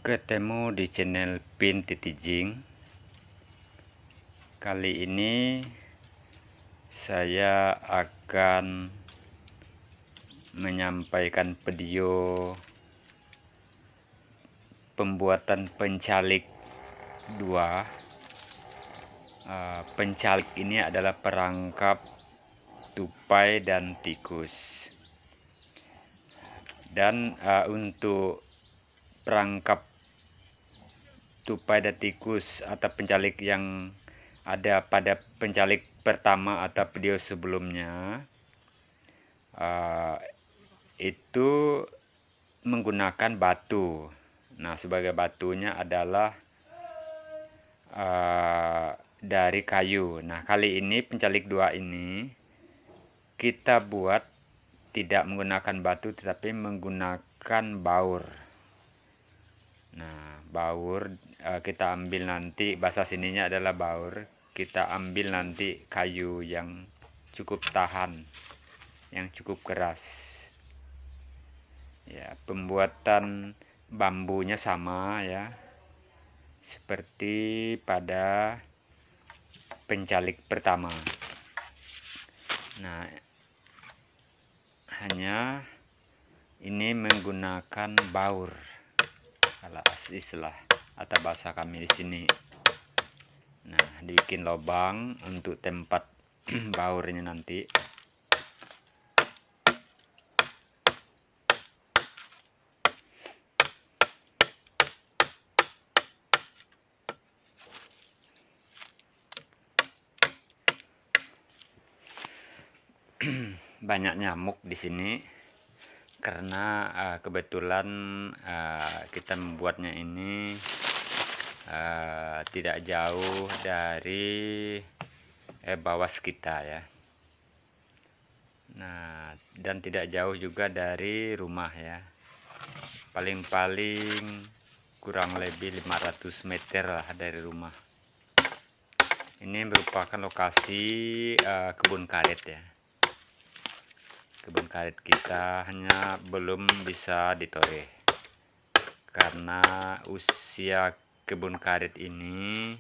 Ketemu di channel Pin Titijing. Kali ini saya akan menyampaikan video pembuatan pencalik 2. Pencalik ini adalah perangkap tupai dan tikus. Dan untuk perangkap tupai dan tikus atau pencalik yang ada pada pencalik pertama atau video sebelumnya, itu menggunakan batu. Nah, sebagai batunya adalah dari kayu. Nah, kali ini pencalik 2 ini kita buat tidak menggunakan batu tetapi menggunakan baur. Nah, baur kita ambil nanti, bahasa sininya adalah baur. Kita ambil nanti kayu yang cukup tahan, yang cukup keras. Ya, pembuatan bambunya sama ya, seperti pada pencalik pertama. Nah, hanya ini menggunakan baur. Kalau istilah atau bahasa kami di sini. Nah, dibikin lubang untuk tempat baurnya nanti. Banyak nyamuk di sini karena kebetulan kita membuatnya ini tidak jauh dari bawas kita ya. Nah, dan tidak jauh juga dari rumah ya, paling-paling kurang lebih 500 meter lah dari rumah. Ini merupakan lokasi kebun karet ya. Kebun karet kita hanya belum bisa ditoreh karena usia kebun karet ini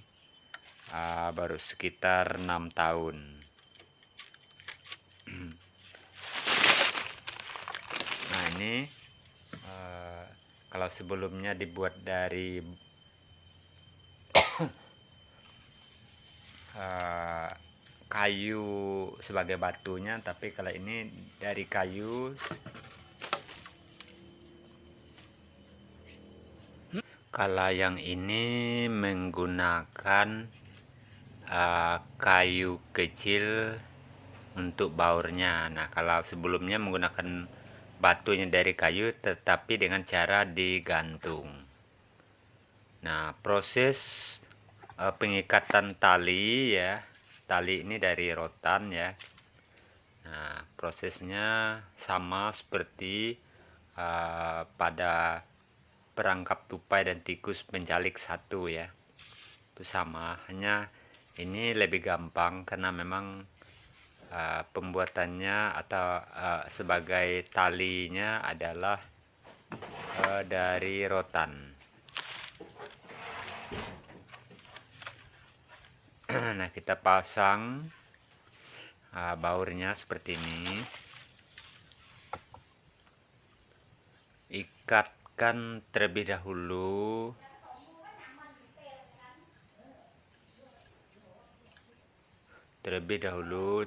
baru sekitar 6 tahun. Nah, ini kalau sebelumnya dibuat dari kayu sebagai batunya, tapi kalau ini dari kayu. Kalau yang ini menggunakan kayu kecil untuk baurnya. Nah, kalau sebelumnya menggunakan batunya dari kayu tetapi dengan cara digantung. Nah, proses pengikatan tali ya, tali ini dari rotan ya. Nah, prosesnya sama seperti pada perangkap tupai dan tikus pencalik 1 ya. Itu sama, hanya ini lebih gampang karena memang pembuatannya atau sebagai talinya adalah dari rotan. Nah, kita pasang baurnya seperti ini. Ikatkan terlebih dahulu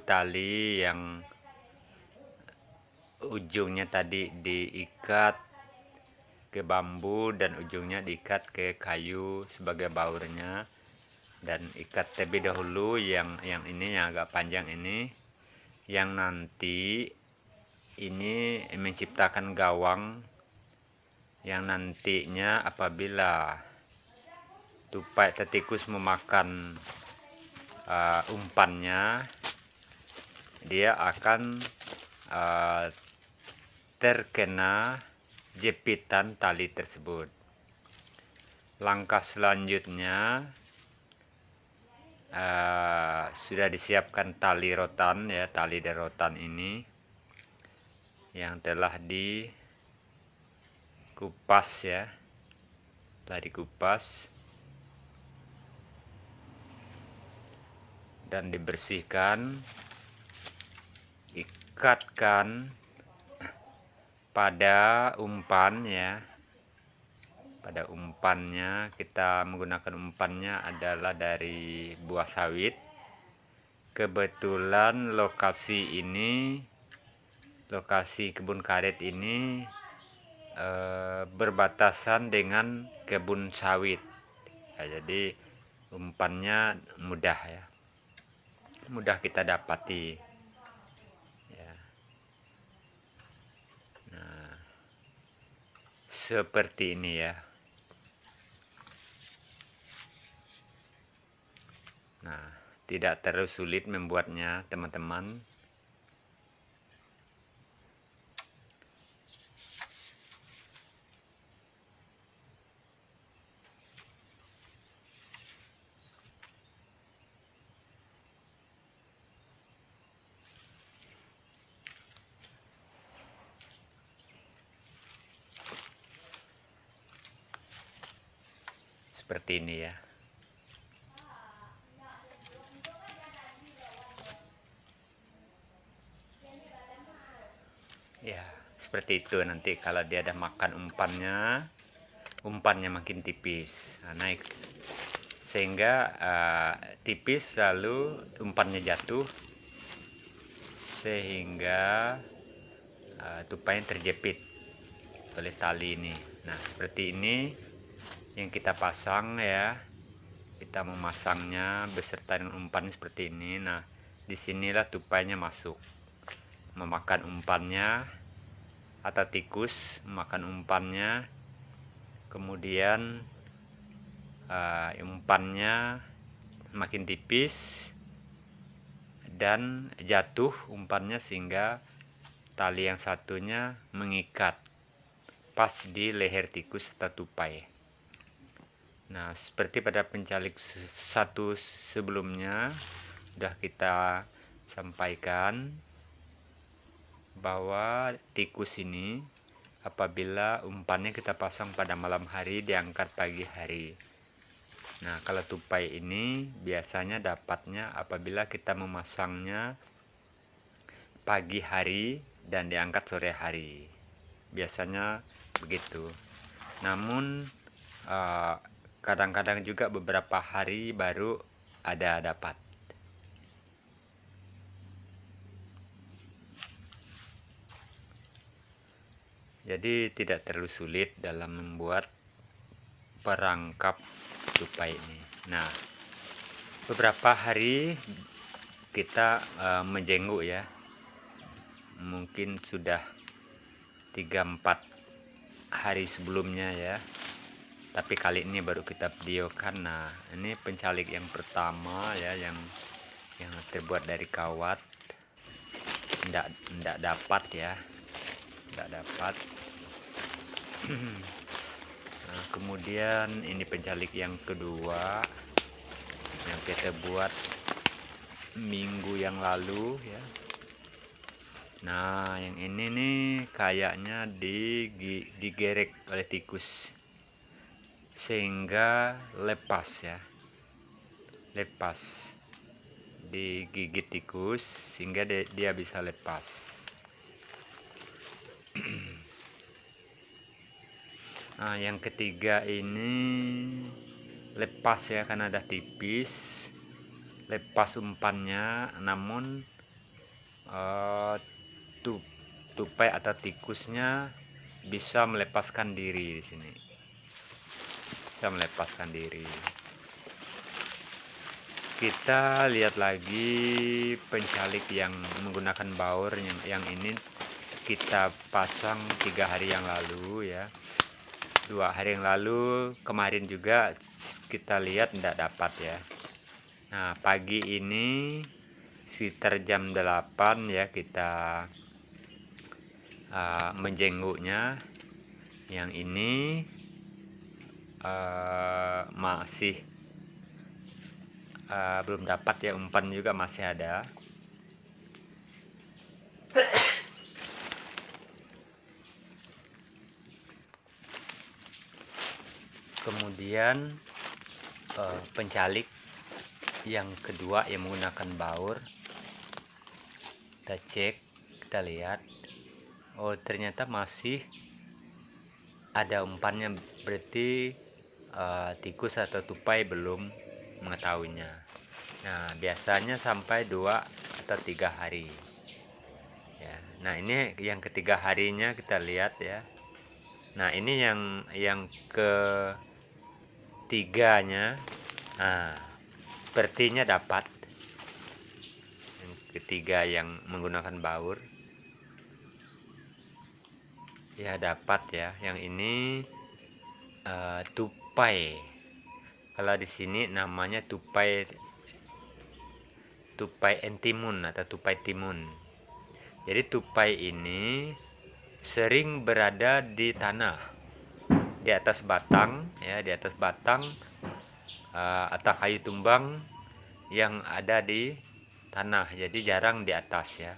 tali yang ujungnya tadi diikat ke bambu dan ujungnya diikat ke kayu sebagai baurnya, dan ikat terlebih dahulu yang ini yang agak panjang ini, yang nanti ini menciptakan gawang yang nantinya apabila tupai atau tikus memakan umpannya, dia akan terkena jepitan tali tersebut. Langkah selanjutnya sudah disiapkan tali rotan ya, tali dari rotan ini yang telah dikupas ya, Setelah dikupas dan dibersihkan, ikatkan pada umpan ya. Pada umpannya, kita menggunakan umpannya adalah dari buah sawit. Kebetulan lokasi kebun karet ini berbatasan dengan kebun sawit ya, jadi umpannya mudah ya, mudah kita dapati ya. Nah, seperti ini ya. Nah, tidak terlalu sulit membuatnya teman-teman. Seperti ini ya. Ya, seperti itu. Nanti kalau dia ada makan umpannya makin tipis. Nah, naik sehingga tipis, lalu umpannya jatuh sehingga tupainya terjepit oleh tali ini. Nah, seperti ini yang kita pasang ya. Kita memasangnya beserta dengan umpan seperti ini. Nah, disinilah tupainya masuk, memakan umpannya, atau tikus memakan umpannya, kemudian umpannya makin tipis dan jatuh umpannya sehingga tali yang satunya mengikat pas di leher tikus atau tupai. Nah, seperti pada pencalik satu sebelumnya sudah kita sampaikan bahwa tikus ini apabila umpannya kita pasang pada malam hari, diangkat pagi hari. Nah, kalau tupai ini biasanya dapatnya apabila kita memasangnya pagi hari dan diangkat sore hari. Biasanya begitu. Namun kadang-kadang juga beberapa hari baru ada dapat. Jadi tidak terlalu sulit dalam membuat perangkap tupai ini. Nah, beberapa hari kita menjenguk ya. Mungkin sudah 3-4 hari sebelumnya ya. Tapi kali ini baru kita videokan. Nah, ini pencalik yang pertama ya, yang terbuat dari kawat. Nggak dapat ya. Nggak dapat. Nah, kemudian ini pencalik yang kedua yang kita buat minggu yang lalu ya. Nah, yang ini nih kayaknya digerek oleh tikus sehingga lepas ya, lepas, digigit tikus sehingga dia bisa lepas. Nah, yang ketiga ini lepas ya, karena ada tipis, lepas umpannya, namun tupai atau tikusnya bisa melepaskan diri di sini. Bisa melepaskan diri. Kita lihat lagi pencalik yang menggunakan baur yang ini kita pasang 3 hari yang lalu ya. 2 hari yang lalu, kemarin juga kita lihat tidak dapat ya. Nah, pagi ini sekitar jam 8 ya kita menjenguknya. Yang ini masih belum dapat ya, umpan juga masih ada. Kemudian pencalik yang kedua yang menggunakan baur, kita cek, kita lihat, oh ternyata masih ada umpannya, berarti tikus atau tupai belum mengetahuinya. Nah biasanya sampai 2 atau 3 hari ya. Nah ini yang ketiga harinya kita lihat ya. Nah ini yang ketiganya, nah sepertinya dapat. Yang ketiga yang menggunakan baur ya, dapat ya. Yang ini tupai. Kalau di sini namanya tupai entimun atau tupai timun. Jadi tupai ini sering berada di tanah, di atas batang ya, di atas batang atau kayu tumbang yang ada di tanah. Jadi jarang di atas ya.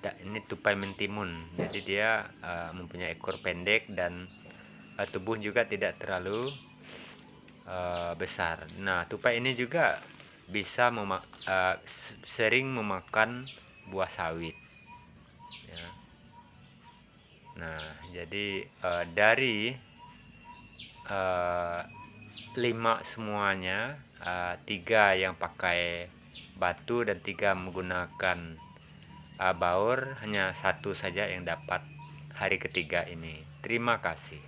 Ini tupai mentimun. Jadi dia mempunyai ekor pendek dan tubuh juga tidak terlalu besar. Nah tupai ini juga bisa sering memakan buah sawit ya. Nah jadi dari 5 semuanya, 3 yang pakai batu dan 3 menggunakan baur, hanya 1 saja yang dapat hari ketiga ini. Terima kasih.